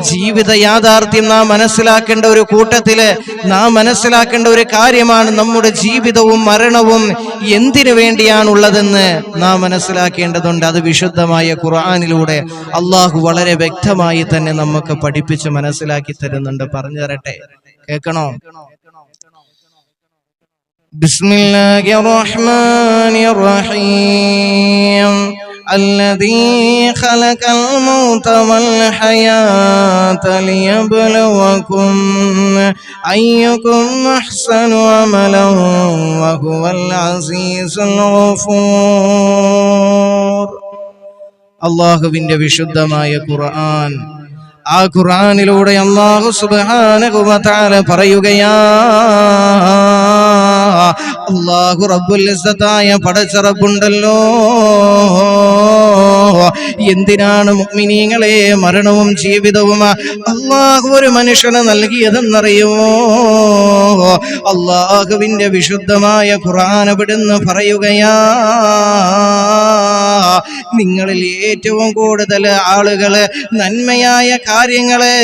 ജീവിത യാഥാർത്ഥ്യം നാം മനസ്സിലാക്കേണ്ട ഒരു കൂട്ടത്തില് നാം മനസ്സിലാക്കേണ്ട ഒരു കാര്യമാണ് നമ്മുടെ ജീവിതവും മരണവും എന്തിനു വേണ്ടിയാണുള്ളതെന്ന് നാം മനസ്സിലാക്കേണ്ടതുണ്ട്. അത് വിശുദ്ധമായ ഖുർആനിലൂടെ അള്ളാഹു വളരെ വ്യക്തമായി തന്നെ നമുക്ക് പഠിപ്പിച്ച് മനസ്സിലാക്കി തരുന്നുണ്ട്. പറഞ്ഞു തരട്ടെ, കേൾക്കണോ? ബിസ്മില്ലാഹിർ റഹ്മാനിർ റഹീം الذي خلق الموت والحياة ليبلوكم أيكم أحسن عملا وهو العزيز الغفور. അല്ലാഹുവിന്റെ വിശുദ്ധമായ ഖുർആൻ, ആ ഖുർആനിലൂടെ അല്ലാഹു സുബ്ഹാനഹു വ തആല പറയുകയാ, അല്ലാഹു റബ്ബുൽ ഇസ്സത്തായ പടച്ച റബ്ബുണ്ടല്ലോ, എന്തിനാണ് മുഅ്മിനീങ്ങളെ മരണവും ജീവിതവും അല്ലാഹു ഒരു മനുഷ്യന് നൽകിയതെന്നറിയുമോ? അല്ലാഹുവിന്റെ വിശുദ്ധമായ ഖുർആൻ അവിടുന്ന് പറയുകയാ, നിങ്ങളിൽ ഏറ്റവും കൂടുതൽ ആളുകള് നന്മയായ കാര്യങ്ങള്,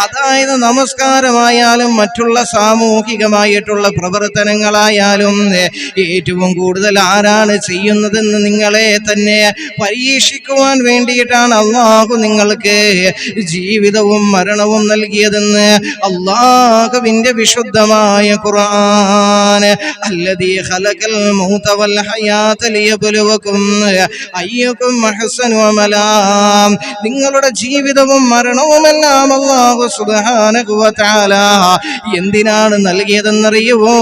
അതായത് നമസ്കാരമായാലും മറ്റുള്ള സാമൂഹികമായിട്ടുള്ള പ്രവർത്തനങ്ങളായാലും ഏറ്റവും കൂടുതൽ ആരാണ് ചെയ്യുന്നതെന്ന് നിങ്ങളെ തന്നെ പരീക്ഷിക്കുവാൻ വേണ്ടിയിട്ടാണ് അല്ലാഹു നിങ്ങൾക്ക് ജീവിതവും മരണവും നൽകിയതെന്ന് അല്ലാഹുവിന്റെ വിശുദ്ധമായ ഖുർആൻ. അല്ലദീ ഖലഖൽ മൗത വൽ ഹയാത ലിയബ്ലുവകും അയ്യുകും അഹ്സനു അമലാ. നിങ്ങളുടെ ജീവിതവും മരണവുമെല്ലാം അല്ലാഹു സുബ്ഹാനഹു വ തആല എന്തിനാണ് നൽകിയതെന്നറിയുമോ?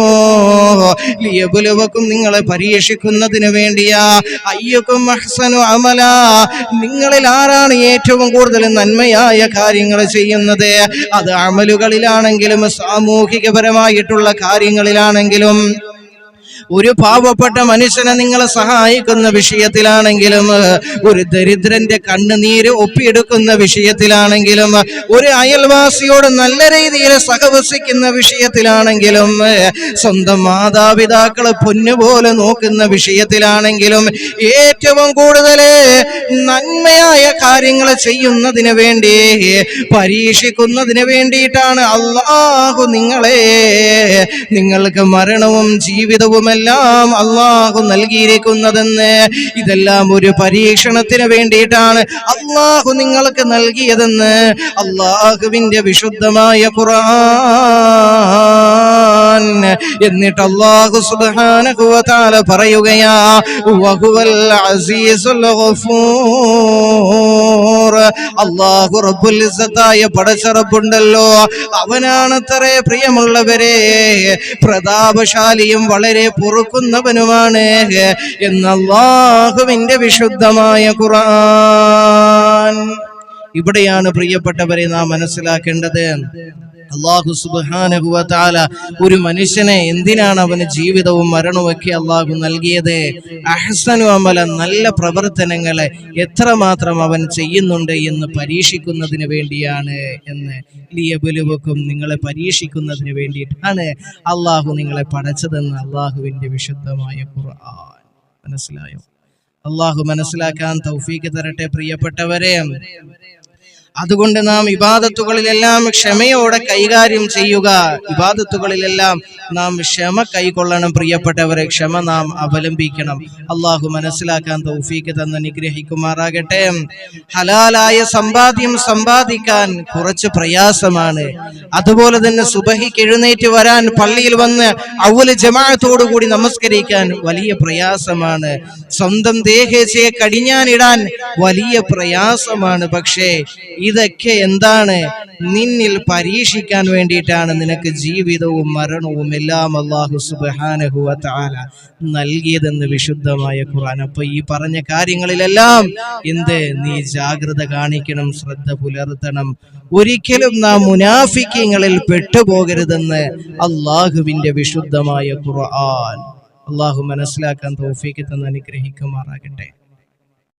ലിയബ്ലുവകും, നിങ്ങളെ പരീക്ഷിക്കുന്നതിന് വേണ്ടിയാ. അയ്യുകും അഹ്സനു അമലാ, നിങ്ങളിൽ ആരാണ് ഏറ്റവും കൂടുതൽ നന്മയായ കാര്യങ്ങൾ ചെയ്യുന്നത്? അത് അമലുകളിലാണെങ്കിലും സാമൂഹികപരമായിട്ടുള്ള കാര്യങ്ങളിലാണെങ്കിലും, ഒരു പാവപ്പെട്ട മനുഷ്യനെ നിങ്ങളെ സഹായിക്കുന്ന വിഷയത്തിലാണെങ്കിലും, ഒരു ദരിദ്രന്റെ കണ്ണുനീര് ഒപ്പിയെടുക്കുന്ന വിഷയത്തിലാണെങ്കിലും, ഒരു അയൽവാസിയോട് നല്ല രീതിയിൽ സഹവസിക്കുന്ന വിഷയത്തിലാണെങ്കിലും, സ്വന്തം മാതാപിതാക്കളെ പൊന്നുപോലെ നോക്കുന്ന വിഷയത്തിലാണെങ്കിലും, ഏറ്റവും കൂടുതൽ നന്മയായ കാര്യങ്ങൾ ചെയ്യുന്നതിന് വേണ്ടി, പരീക്ഷിക്കുന്നതിന് വേണ്ടിയിട്ടാണ് അല്ലാഹു നിങ്ങൾക്ക് മരണവും ജീവിതവും എല്ലാം അല്ലാഹു നൽകിയിരിക്കുന്നതെന്ന്. ഇതെല്ലാം ഒരു പരീക്ഷണത്തിന് വേണ്ടിയിട്ടാണ് അല്ലാഹു നിങ്ങൾക്ക് നൽകിയതെന്ന് അല്ലാഹുവിന്റെ വിശുദ്ധമായ ഖുർആൻ. എന്നിട്ട് അല്ലാഹു സുബ്ഹാനഹു വ തആല പറയുകയാ, വഹുവൽ അസീസുൽ ഗഫൂർ. അല്ലാഹു റബ്ബുൽ ഇസ്സത്തായ പടച്ച റബ്ബുണ്ടല്ലോ, അവനാണത്രേ പ്രിയമുള്ളവരെ പ്രതാപശാലിയും വളരെ പൊറുക്കുന്നവനുമാണ് എന്ന് അല്ലാഹുവിന്റെ വിശുദ്ധമായ ഖുർആൻ. ഇവിടെയാണ് പ്രിയപ്പെട്ടവരെ നാം മനസ്സിലാക്കേണ്ടത്, അല്ലാഹു സുബ്ഹാനഹു വ തആല ഒരു മനുഷ്യനെ എന്തിനാണ് അവന് ജീവിതവും മരണവും ഒക്കെ അല്ലാഹു നൽകിയത്? അഹ്സനു അമല, നല്ല പ്രവർത്തനങ്ങളെ എത്രമാത്രം അവൻ ചെയ്യുന്നുണ്ട് എന്ന് പരീക്ഷിക്കുന്നതിന് വേണ്ടിയാണ് എന്ന്. ലിയബ്ലുവകും, നിങ്ങളെ പരീക്ഷിക്കുന്നതിന് വേണ്ടിയിട്ടാണ് അല്ലാഹു നിങ്ങളെ പടച്ചതെന്ന് അല്ലാഹുവിന്റെ വിശുദ്ധമായ ഖുർആൻ. മനസ്സിലായോ? അല്ലാഹു മനസ്സിലാക്കാൻ തൗഫീഖ് തരട്ടെ പ്രിയപ്പെട്ടവരെ. അതുകൊണ്ട് നാം ഇബാദത്തുകളിലെല്ലാം ക്ഷമയോടെ കൈകാര്യം ചെയ്യുക. ഇബാദത്തുകളിലെല്ലാം നാം ക്ഷമ കൈക്കൊള്ളണം പ്രിയപ്പെട്ടവരെ. ക്ഷമ നാം അവലംബിക്കണം. അള്ളാഹു മനസ്സിലാക്കാൻ തൗഫീഖ് തന്ന് അനുഗ്രഹിക്കുമാറാകട്ടെ. ഹലാലായ സമ്പാദ്യം സമ്പാദിക്കാൻ കുറച്ച് പ്രയാസമാണ്. അതുപോലെ തന്നെ സുബഹിക്ക് എഴുന്നേറ്റ് വരാൻ, പള്ളിയിൽ വന്ന് അവ്വല് ജമാഅത്തോടു കൂടി നമസ്കരിക്കാൻ വലിയ പ്രയാസമാണ്. സ്വന്തം ദേഹേശയെ കടിഞ്ഞാനിടാൻ വലിയ പ്രയാസമാണ്. പക്ഷേ ഇതൊക്കെ എന്താണ്? നിന്നിൽ പരീക്ഷിക്കാൻ വേണ്ടിയിട്ടാണ്. നിനക്ക് ജീവിതവും മരണവും എല്ലാം അല്ലാഹു സുബ്ഹാനഹു വ തആല നൽകിയതെന്ന് വിശുദ്ധമായ ഖുർആൻ. അപ്പൊ ഈ പറഞ്ഞ കാര്യങ്ങളിലെല്ലാം നീ ജാഗ്രത കാണിക്കണം, ശ്രദ്ധ പുലർത്തണം. ഒരിക്കലും നാം മുനാഫിക്കീങ്ങളിൽ പെട്ടുപോകരുതെന്ന് അല്ലാഹുവിന്റെ വിശുദ്ധമായ ഖുർആൻ. അല്ലാഹു മനസ്സിലാക്കാൻ തൗഫീഖ് തന്ന് അനുഗ്രഹിക്കുമാറാകട്ടെ.